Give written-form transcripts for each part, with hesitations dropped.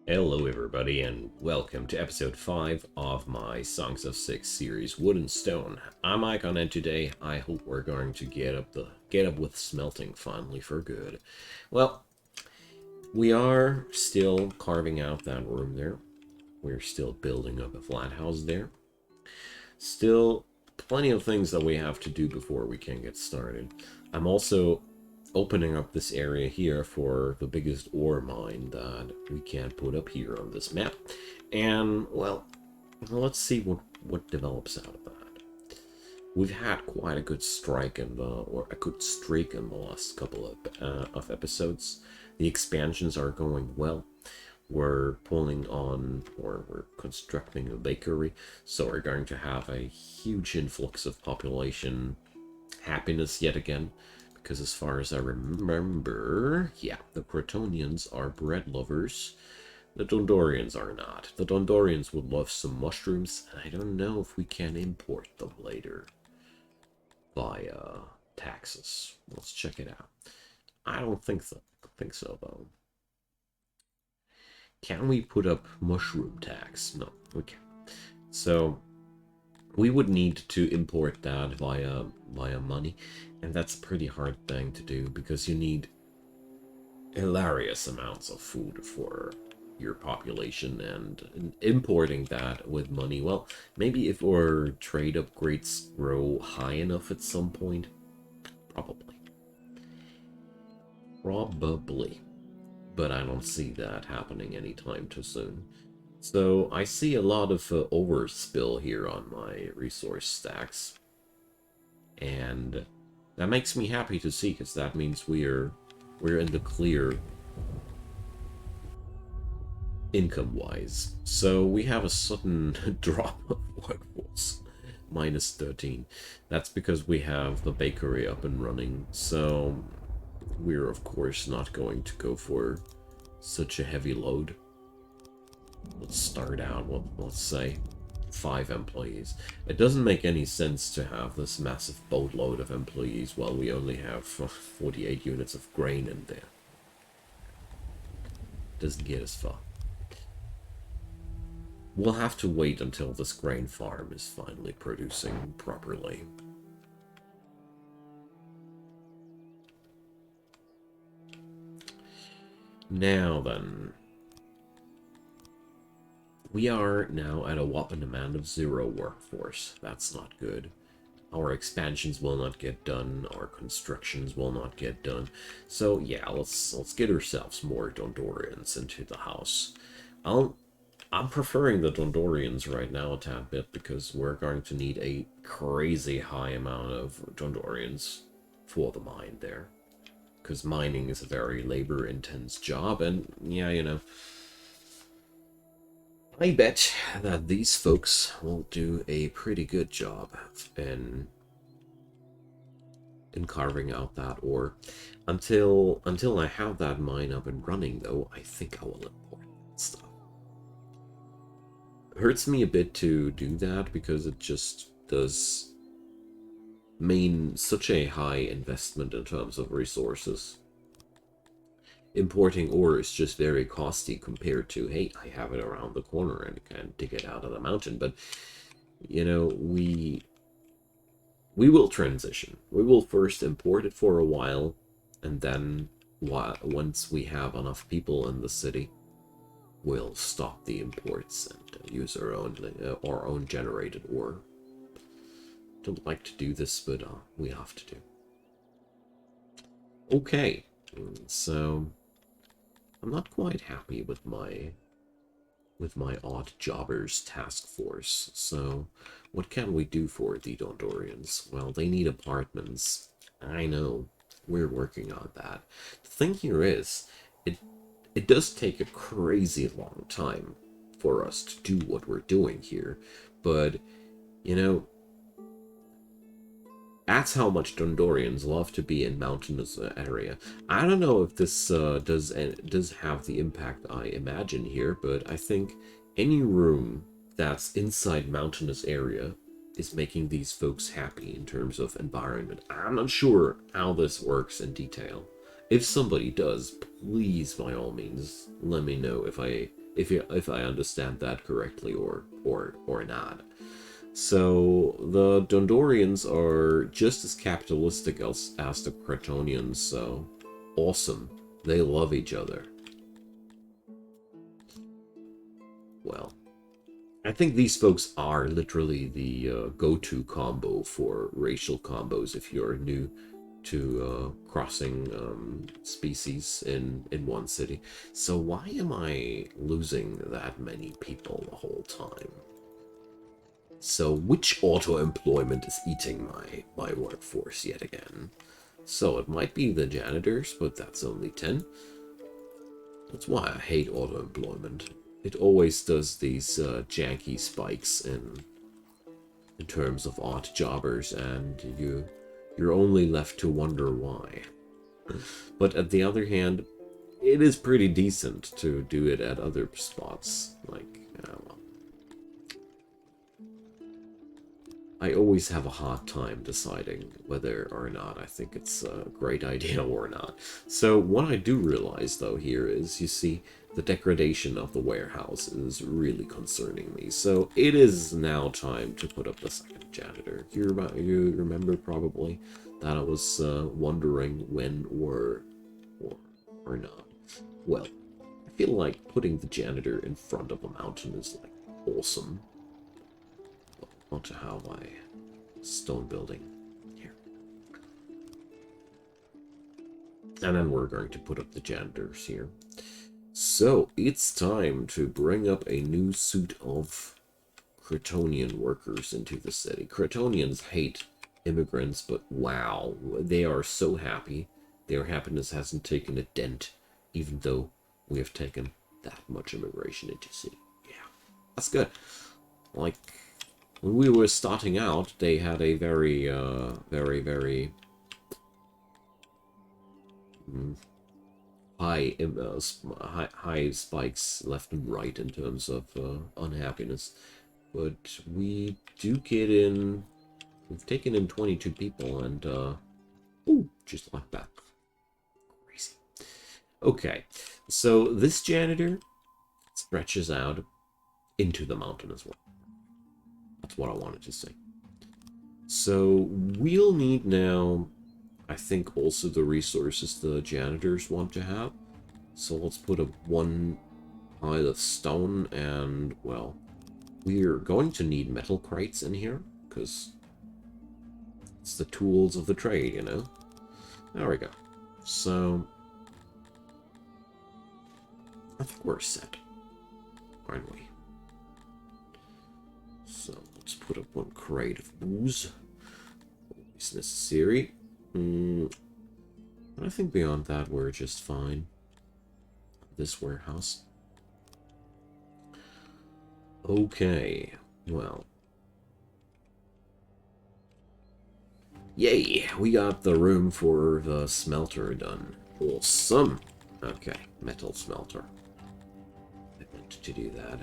Hello everybody and welcome to episode 5 of my Songs of Syx series, Wood and Stone. I'm Icon and today I hope we're going to get up with smelting finally for good. Well, we are still carving out that room there. We're still building up a flat house there. Still plenty of things that we have to do before we can get started. I'm also opening up this area here for the biggest ore mine that we can put up here on this map. And, well, let's see what develops out of that. We've had quite a good strike or a good streak in the last couple of episodes. The expansions are going well. We're pulling on, or we're constructing a bakery, so we're going to have a huge influx of population happiness yet again. Because as far as I remember, yeah, the Cretonians are bread lovers. The Dondorians are not. The Dondorians would love some mushrooms, and I don't know if we can import them later via taxes. Let's check it out. I don't think so. Though. Can we put up mushroom tax? No, we can't. So we would need to import that via money, and that's a pretty hard thing to do because you need hilarious amounts of food for your population, and importing that with money, well, maybe if our trade upgrades grow high enough at some point, probably, but I don't see that happening anytime too soon. So I see a lot of overspill here on my resource stacks, and that makes me happy to see, because that means we're in the clear income-wise. So we have a sudden drop of workforce, -13. That's because we have the bakery up and running, so we're of course not going to go for such a heavy load. Let's start out with, let's say, 5 employees. It doesn't make any sense to have this massive boatload of employees while we only have 48 units of grain in there. Doesn't get us far. We'll have to wait until this grain farm is finally producing properly. Now then, we are now at a whopping demand of 0 workforce. That's not good. Our expansions will not get done, our constructions will not get done. So yeah, let's get ourselves more Dondorians into the house. I'm preferring the Dondorians right now a tad bit because we're going to need a crazy high amount of Dondorians for the mine there. Because mining is a very labor-intense job, and yeah, you know, I bet that these folks will do a pretty good job in carving out that ore. Until I have that mine up and running, though, I think I will import that stuff. It hurts me a bit to do that because it just does mean such a high investment in terms of resources. Importing ore is just very costly compared to, hey, I have it around the corner and can dig it out of the mountain. But, you know, we will transition. We will first import it for a while, and then once we have enough people in the city, we'll stop the imports and use our own generated ore. Don't like to do this, but we have to do. Okay, so I'm not quite happy with my odd jobbers task force. So what can we do for the Dondorians? Well, they need apartments. I know. We're working on that. The thing here is, it does take a crazy long time for us to do what we're doing here. But, you know, that's how much Dondorians love to be in mountainous area. I don't know if this does have the impact I imagine here, but I think any room that's inside mountainous area is making these folks happy in terms of environment. I'm not sure how this works in detail. If somebody does, please, by all means, let me know if I if I understand that correctly or not. So the Dondorians are just as capitalistic as the Cretonians, so awesome. They love each other. Well, I think these folks are literally the go-to combo for racial combos if you're new to crossing species in one city. So why am I losing that many people the whole time? So which auto-employment is eating my workforce yet again? So it might be the janitors, but that's only 10. That's why I hate auto-employment. It always does these janky spikes in terms of odd jobbers, and you're only left to wonder why. But at the other hand, it is pretty decent to do it at other spots. Like, well, I always have a hard time deciding whether or not I think it's a great idea or not. So what I do realize, though, here is, you see, the degradation of the warehouse is really concerning me. So it is now time to put up the second janitor. You remember probably that I was wondering when or not. Well, I feel like putting the janitor in front of a mountain is like awesome. Want to have my stone building here. And then we're going to put up the janitors here. So it's time to bring up a new suit of Cretonian workers into the city. Cretonians hate immigrants, but wow, they are so happy. Their happiness hasn't taken a dent, even though we have taken that much immigration into the city. Yeah, that's good. Like, when we were starting out, they had a very, very high spikes left and right in terms of unhappiness. But we do get in. We've taken in 22 people, and ooh, just like that. Crazy. Okay, so this janitor stretches out into the mountain as well. That's what I wanted to say. So we'll need now, I think, also the resources the janitors want to have. So let's put up one pile of stone, and, well, we're going to need metal crates in here, because it's the tools of the trade, you know? There we go. So I think we're set, aren't we? So let's put up one crate of booze. Always necessary. But I think beyond that, we're just fine. This warehouse. Okay, well. Yay, we got the room for the smelter done. Awesome. Okay, metal smelter. I meant to do that.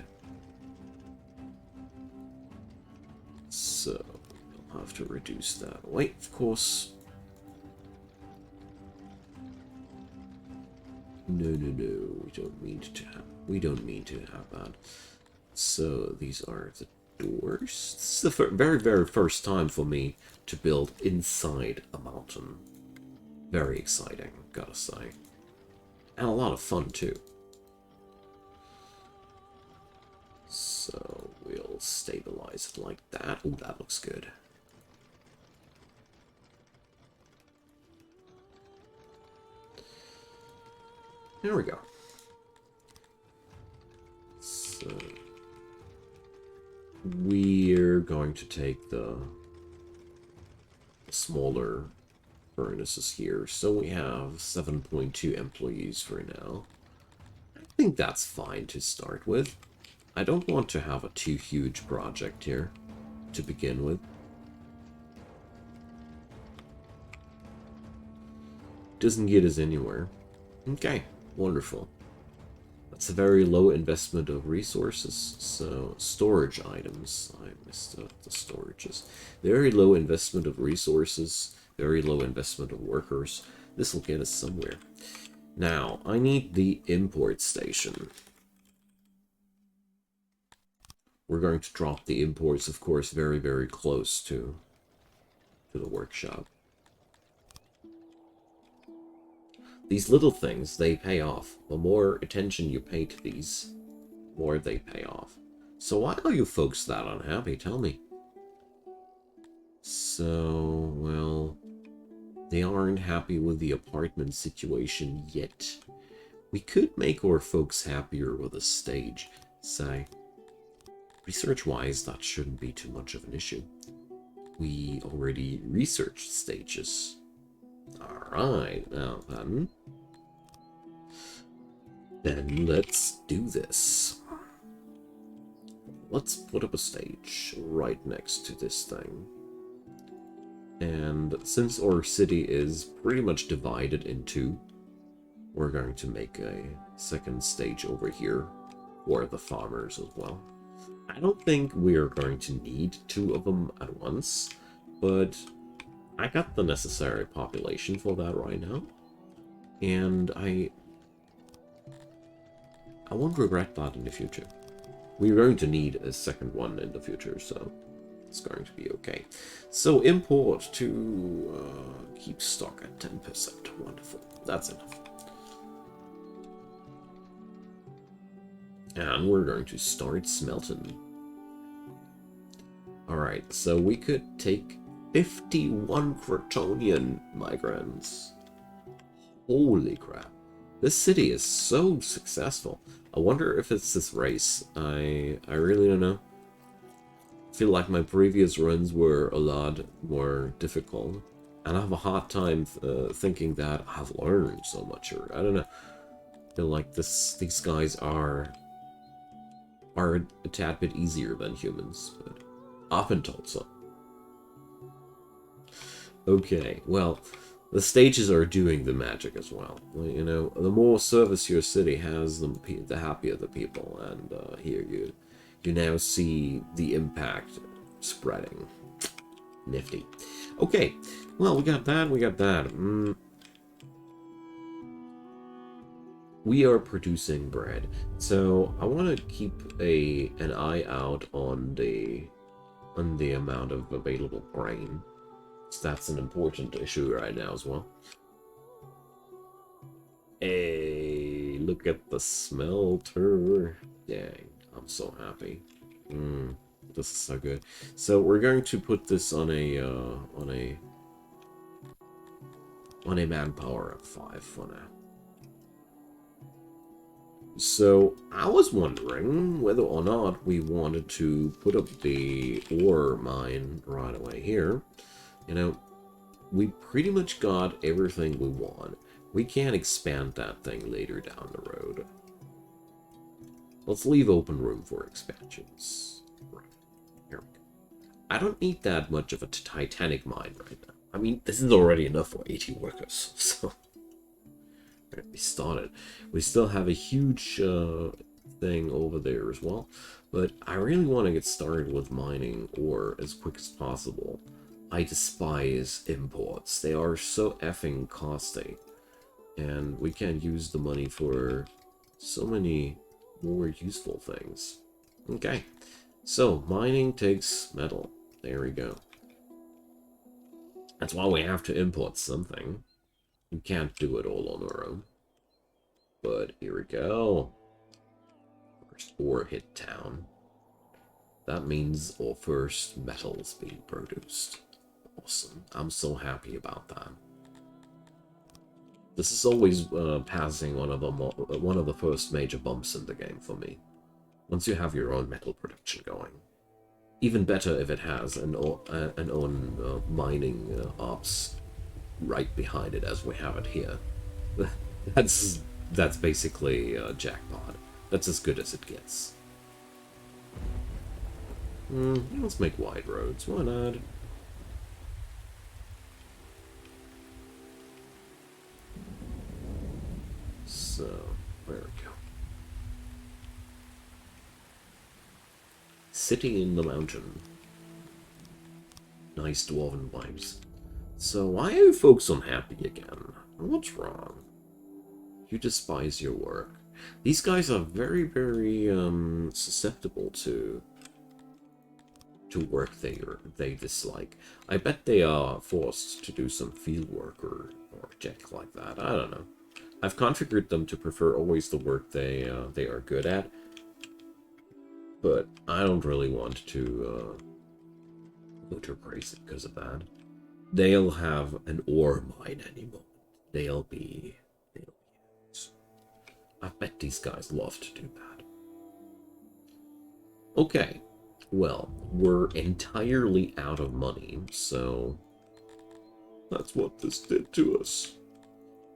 So, we'll have to reduce that weight, of course. No, we don't mean to have that. So, these are the doors. This is the very first time for me to build inside a mountain. Very exciting, gotta say. And a lot of fun, too. So, we'll stabilize it like that. Oh, that looks good. There we go. So, we're going to take the smaller furnaces here. So we have 7.2 employees for now. I think that's fine to start with. I don't want to have a too huge project here to begin with. Doesn't get us anywhere. Okay, wonderful. That's a very low investment of resources. So, storage items. I missed the storages. Very low investment of resources. Very low investment of workers. This will get us somewhere. Now, I need the import station. We're going to drop the imports, of course, very, very close to the workshop. These little things, they pay off. The more attention you pay to these, the more they pay off. So why are you folks that unhappy? Tell me. So, well, they aren't happy with the apartment situation yet. We could make our folks happier with a stage, say. Research-wise, that shouldn't be too much of an issue. We already researched stages. Alright, now then let's do this. Let's put up a stage right next to this thing. And since our city is pretty much divided in two, we're going to make a second stage over here for the farmers as well. I don't think we're going to need two of them at once, but I got the necessary population for that right now. And I won't regret that in the future. We're going to need a second one in the future, so it's going to be okay. So import to keep stock at 10%. Wonderful. That's enough. And we're going to start smelting. Alright, so we could take 51 Cretonian migrants. Holy crap. This city is so successful. I wonder if it's this race. I really don't know. I feel like my previous runs were a lot more difficult. And I have a hard time thinking that I've learned so much. Or I don't know. I feel like these guys are a tad bit easier than humans. But I've been told so. Okay, well, the stages are doing the magic as well. You know, the more service your city has, the happier the people. And here you now see the impact spreading. Nifty. Okay, well, we got that, we got that. We are producing bread, so I want to keep an eye out on the amount of available grain. So that's an important issue right now as well. Hey, look at the smelter. Dang, I'm so happy. This is so good. So we're going to put this on a manpower of 5 for now. So I was wondering whether or not we wanted to put up the ore mine right away here. You know, we pretty much got everything we want. We can expand that thing later down the road. Let's leave open room for expansions. Right, here we go. I don't need that much of a Titanic mine right now. I mean, this is already enough for 80 workers, so we started. We still have a huge thing over there as well, but I really want to get started with mining ore as quick as possible. I despise imports. They are so effing costly, and we can use the money for so many more useful things. Okay, so mining takes metal. There we go. That's why we have to import something. We can't do it all on our own. But here we go. First ore hit town. That means our first metals being produced. Awesome. I'm so happy about that. This is always passing one of the first major bumps in the game for me. Once you have your own metal production going. Even better if it has an own mining ops right behind it, as we have it here. That's basically a jackpot. That's as good as it gets. Let's make wide roads. Why not? So, there we go. City in the mountain. Nice dwarven vibes. So why are you folks unhappy again? What's wrong? You despise your work. These guys are very, very susceptible to to work they dislike. I bet they are forced to do some field work or jack like that. I don't know. I've configured them to prefer always the work they are good at, but I don't really want to go too crazy because of that. They'll have an ore mine any moment. They'll be. I bet these guys love to do that. Okay, well, we're entirely out of money, so that's what this did to us.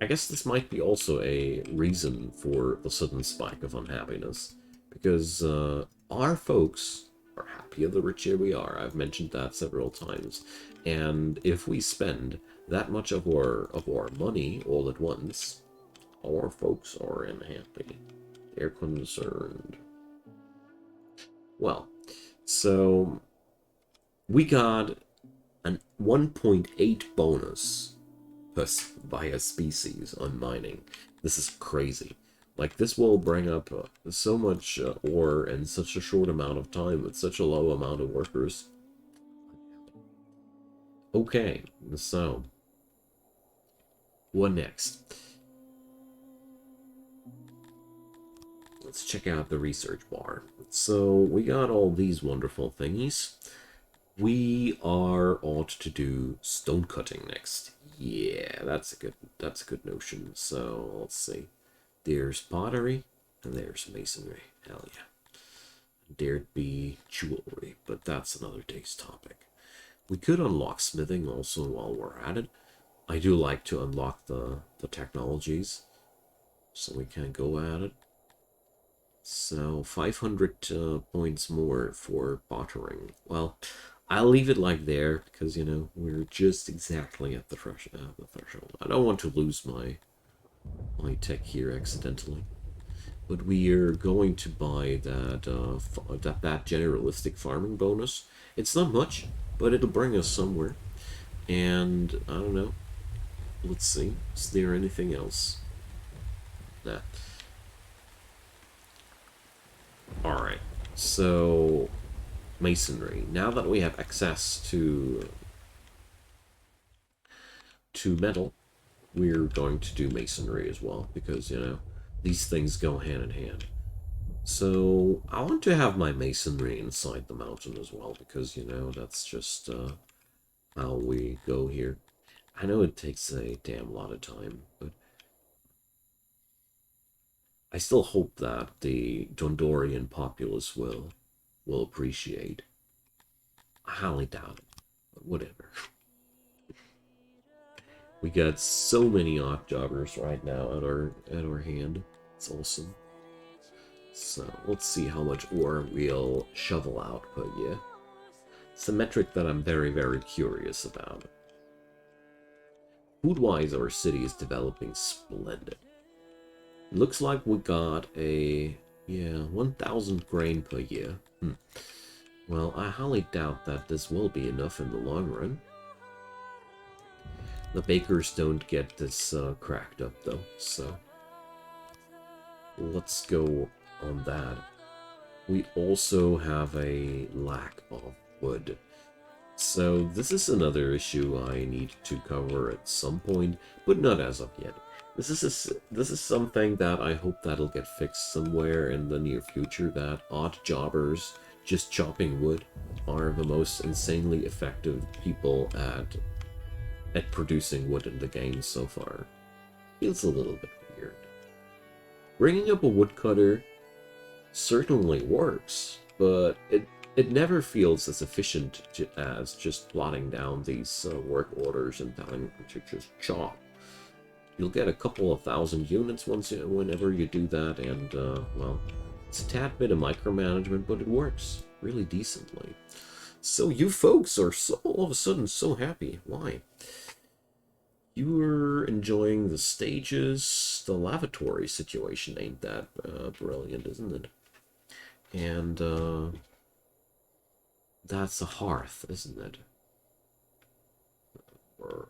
I guess this might be also a reason for the sudden spike of unhappiness, because our folks are happier the richer we are. I've mentioned that several times, and if we spend that much of our money all at once, our folks are unhappy. They're concerned. Well, so we got an 1.8 bonus via species on mining. This is crazy. Like, this will bring up so much ore in such a short amount of time with such a low amount of workers. Okay, so what next? Let's check out the research bar. So we got all these wonderful thingies. We are ought to do stone cutting next. Yeah, that's a good notion. So let's see. There's pottery and there's masonry. Hell yeah. There'd be jewelry, but that's another day's topic. We could unlock smithing also while we're at it. I do like to unlock the technologies, so we can go at it. So 500 points more for bartering. Well, I'll leave it like there because, you know, we're just exactly at the threshold. I don't want to lose my tech here accidentally. But we are going to buy that that generalistic farming bonus. It's not much, but it'll bring us somewhere. And I don't know. Let's see. Is there anything else? Nah. Alright, so masonry. Now that we have access to metal, we're going to do masonry as well, because, you know, these things go hand in hand. So I want to have my masonry inside the mountain as well, because, you know, that's just how we go here. I know it takes a damn lot of time, but I still hope that the Dondorian populace will appreciate. I highly doubt it, but whatever. We got so many off jobbers right now at our hand. It's awesome. So let's see how much ore we'll shovel out per year. It's a metric that I'm very, very curious about. Food-wise, our city is developing splendid. Looks like we got a 1,000 grain per year. Well, I highly doubt that this will be enough in the long run. The bakers don't get this cracked up though, so let's go on that. We also have a lack of wood. So this is another issue I need to cover at some point, but not as of yet. This is something that I hope that'll get fixed somewhere in the near future, that odd jobbers just chopping wood are the most insanely effective people at producing wood in the game so far. Feels a little bit weird. Bringing up a woodcutter certainly works, but it never feels as efficient as just plotting down these work orders and telling them to just chop. You'll get a couple of thousand units whenever you do that, and, well, it's a tad bit of micromanagement, but it works really decently. So you folks are all of a sudden so happy. Why? You were enjoying the stages. The lavatory situation ain't that brilliant, isn't it? And, that's a hearth, isn't it? Or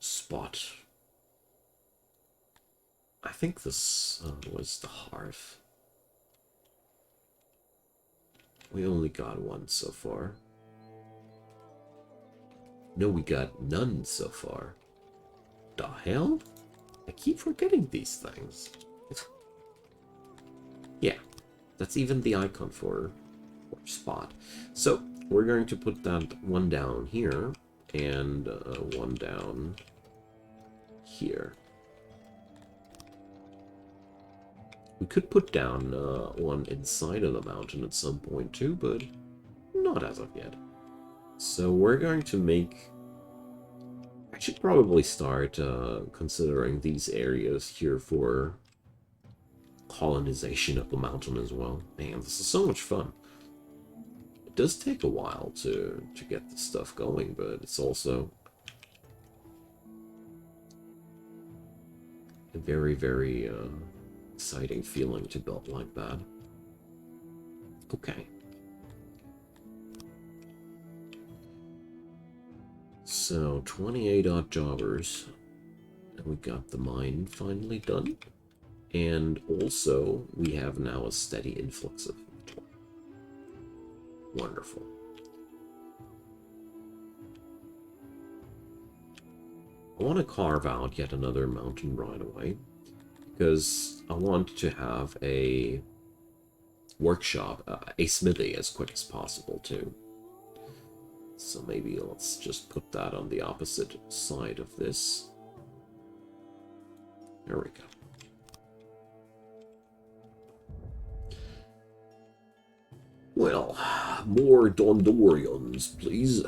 spot. I think this was the hearth. We only got one so far. No, we got none so far. The hell? I keep forgetting these things. Yeah, that's even the icon for spot. So, we're going to put that one down here, and one down here. We could put down one inside of the mountain at some point too, but not as of yet. So we're going to make... I should probably start considering these areas here for colonization of the mountain as well. Man, this is so much fun. It does take a while to get this stuff going, but it's also a very, very exciting feeling to build like that. Okay. So, 28 odd jobbers. And we got the mine finally done. And also, we have now a steady influx of people. Wonderful. I want to carve out yet another mountain right away, because I want to have a workshop, a smithy as quick as possible too. So maybe let's just put that on the opposite side of this. There we go. Well, more Dondorians, please.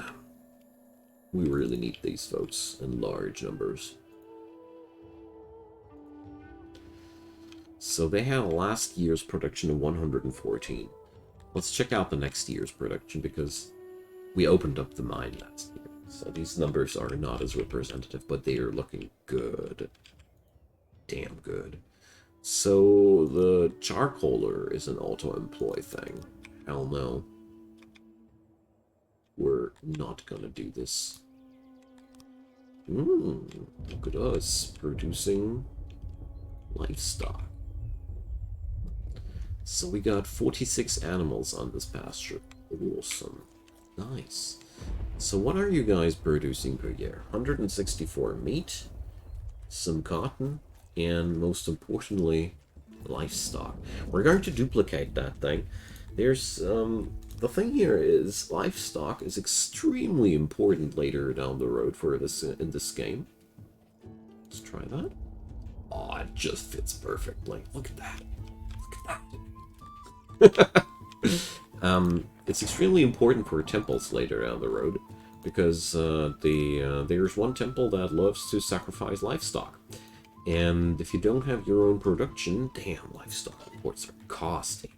We really need these folks in large numbers. So they had last year's production of 114. Let's check out the next year's production, because we opened up the mine last year. So these numbers are not as representative, but they are looking good. Damn good. So the charcoaler is an auto-employ thing. Hell no. We're not gonna do this. Look at us producing livestock. So we got 46 animals on this pasture. Awesome. Nice. So what are you guys producing per year? 164 meat, some cotton, and most importantly, livestock. We're going to duplicate that thing. There's, the thing here is, livestock is extremely important later down the road for this, in this game. Let's try that. Oh, it just fits perfectly. Look at that. Look at that. It's extremely important for temples later down the road, because there's one temple that loves to sacrifice livestock. And if you don't have your own production, damn, livestock imports are costly.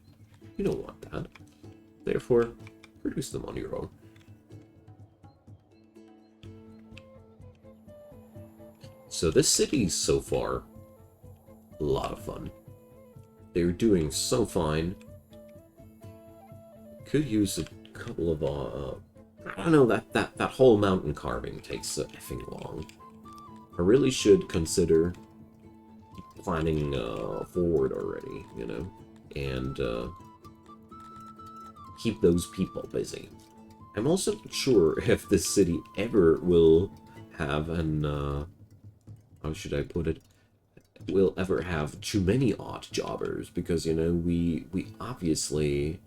You don't want that. Therefore, produce them on your own. So this city so far, a lot of fun. They're doing so fine. Could use a couple of, I don't know, that whole mountain carving takes so effing long. I really should consider planning forward already, you know, and keep those people busy. I'm also not sure if this city ever will have an, how should I put it, will ever have too many odd jobbers, because, you know, we obviously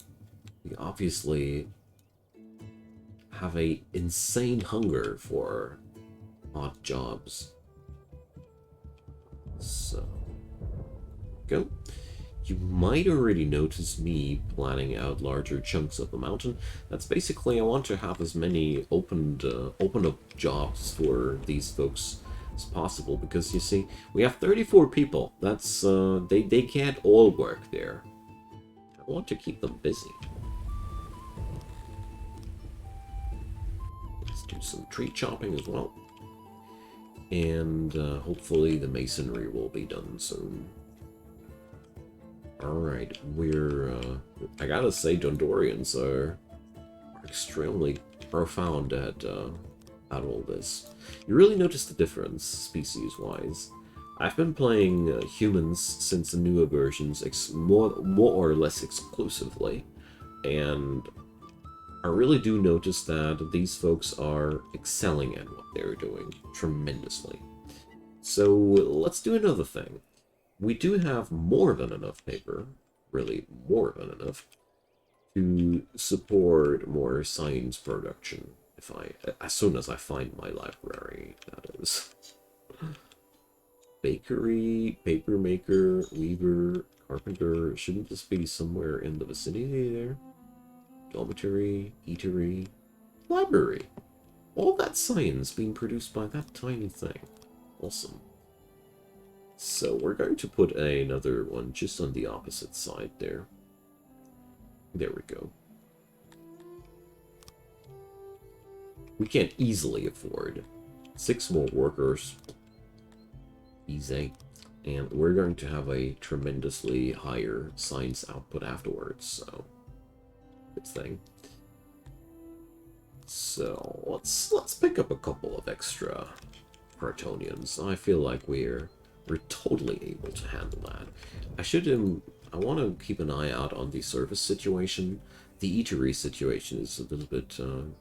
have a insane hunger for odd jobs. So, go. You might already notice me planning out larger chunks of the mountain. That's basically, I want to have as many open up jobs for these folks as possible, because you see, we have 34 people. That's they can't all work there. I want to keep them busy. Let's do some tree chopping as well, and hopefully the masonry will be done soon. Alright, we're, I gotta say, Dondorians are extremely profound at all this. You really notice the difference, species-wise. I've been playing humans since the newer versions more or less exclusively, and I really do notice that these folks are excelling at what they're doing tremendously. So let's do another thing. We do have more than enough paper, really more than enough, to support more science production. As soon as I find my library, that is. Bakery, paper maker, weaver, carpenter. Shouldn't this be somewhere in the vicinity there? Dormitory, eatery, library. All that science being produced by that tiny thing. Awesome. So we're going to put another one just on the opposite side there. There we go. We can easily afford 6 more workers. Easy. And we're going to have a tremendously higher science output afterwards, so good thing. So let's pick up a couple of extra Cretonians. I feel like we're totally able to handle that. I want to keep an eye out on the service situation. The eatery situation is a little bit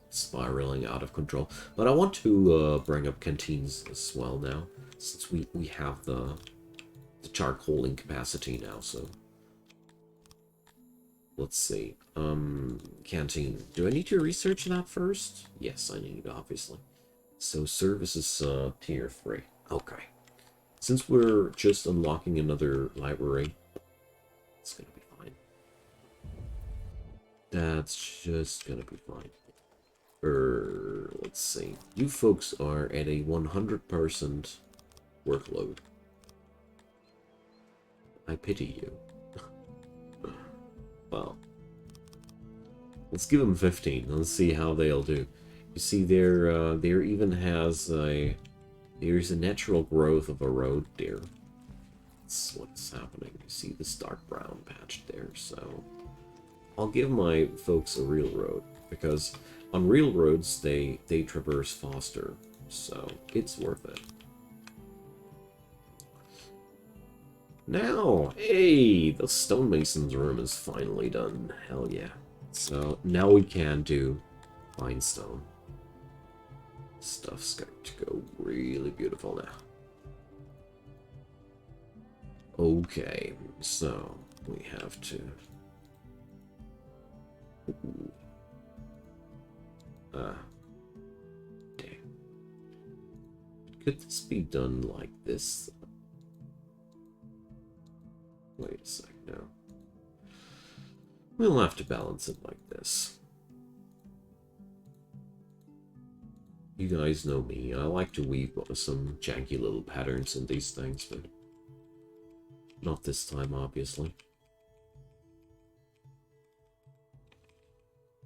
spiraling out of control, but I want to bring up canteens as well now, since we have the charcoaling capacity now. So let's see. Canteen. Do I need to research that first? Yes, I need, obviously. So services tier 3. Okay. Since we're just unlocking another library, it's gonna be fine. That's just gonna be fine. Let's see. You folks are at a 100% workload. I pity you. Well, let's give them 15. Let's see how they'll do. You see, there even has there's a natural growth of a road there. That's what's happening. You see this dark brown patch there. So I'll give my folks a real road, because on real roads they traverse faster, so it's worth it. Now, hey, the stonemason's room is finally done. Hell yeah. So now we can do fine stone. Stuff's going to go really beautiful now. Okay, so we have to... Dang. Could this be done like this? Wait a sec, no. We'll have to balance it like this. You guys know me, I like to weave some janky little patterns in these things, but not this time, obviously.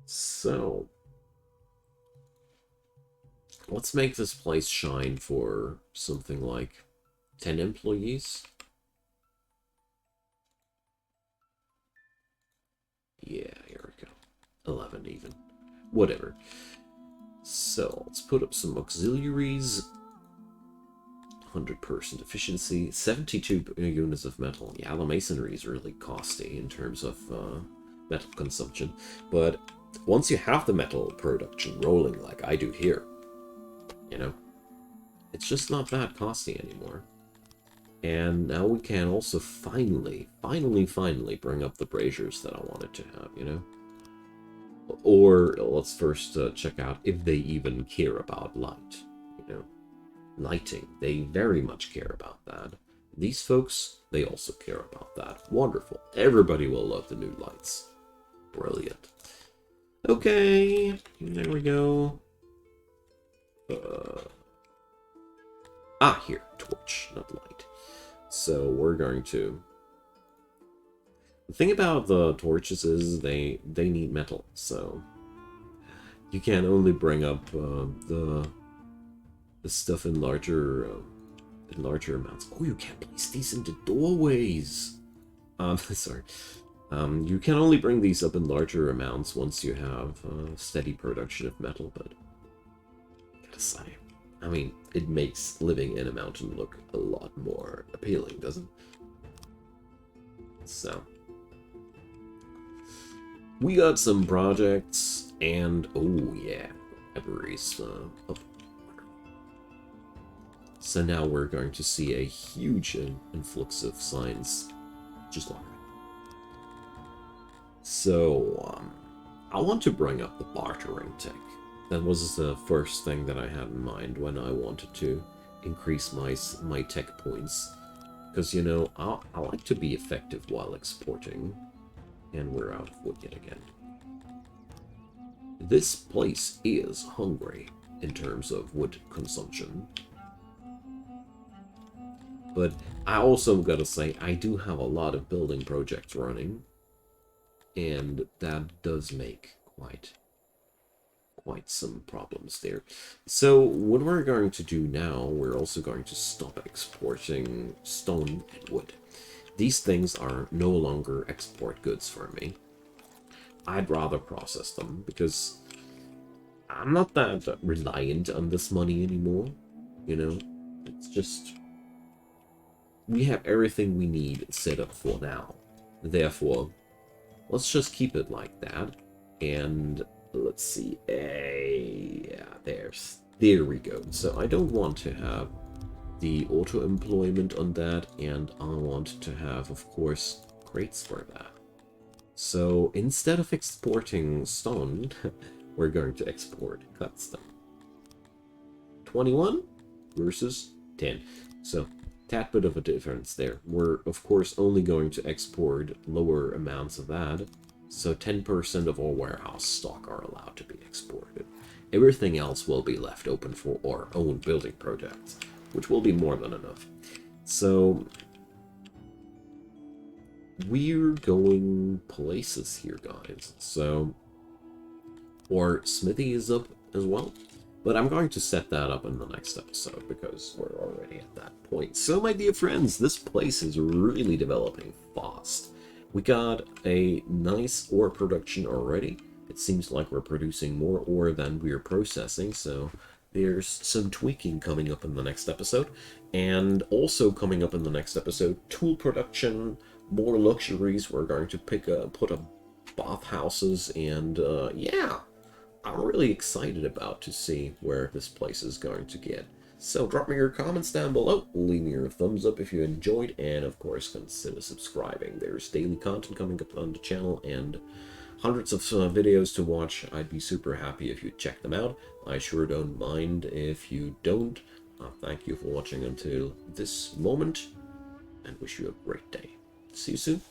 So, let's make this place shine for something like 10 employees. Yeah, here we go. 11 even. Whatever. So, let's put up some auxiliaries. 100% efficiency. 72 units of metal. Yeah, the masonry is really costly in terms of metal consumption. But once you have the metal production rolling like I do here, you know, it's just not that costly anymore. And now we can also finally bring up the braziers that I wanted to have, you know? Or let's first check out if they even care about light, you know? Lighting, they very much care about that. These folks, they also care about that. Wonderful. Everybody will love the new lights. Brilliant. Okay, there we go. Here, torch, not light. So we're going to... The thing about the torches is they need metal, so you can only bring up the stuff in larger amounts. Oh, you can't place these into doorways. Sorry. You can only bring these up in larger amounts once you have steady production of metal, but I gotta say, I mean, it makes living in a mountain look a lot more appealing, doesn't it? So, we got some projects. And, oh yeah, libraries up. So now we're going to see a huge influx of science, just like that. So, I want to bring up the bartering tech. That was the first thing that I had in mind when I wanted to increase my tech points. Because, you know, I like to be effective while exporting. And we're out of wood yet again. This place is hungry in terms of wood consumption. But I also gotta say, I do have a lot of building projects running. And that does make quite some problems there. So what we're going to do now, we're also going to stop exporting stone and wood. These things are no longer export goods for me. I'd rather process them because I'm not that reliant on this money anymore. You know, it's just we have everything we need set up for now. Therefore, let's just keep it like that. And let's see. Yeah, there we go. So I don't want to have the auto-employment on that, and I want to have, of course, crates for that. So instead of exporting stone, we're going to export cut stone. 21 versus 10. So tad bit of a difference there. We're, of course, only going to export lower amounts of that. So 10% of all warehouse stock are allowed to be exported. Everything else will be left open for our own building projects, which will be more than enough. So we're going places here, guys. So our smithy is up as well. But I'm going to set that up in the next episode because we're already at that point. So, my dear friends, this place is really developing fast. We got a nice ore production already. It seems like we're producing more ore than we're processing, so there's some tweaking coming up in the next episode. And also coming up in the next episode, tool production, more luxuries. We're going to put up bathhouses, and yeah. I'm really excited about to see where this place is going to get. So drop me your comments down below, leave me your thumbs up if you enjoyed, and of course consider subscribing. There's daily content coming up on the channel and hundreds of videos to watch. I'd be super happy if you check them out. I sure don't mind if you don't. Thank you for watching until this moment, and wish you a great day. See you soon.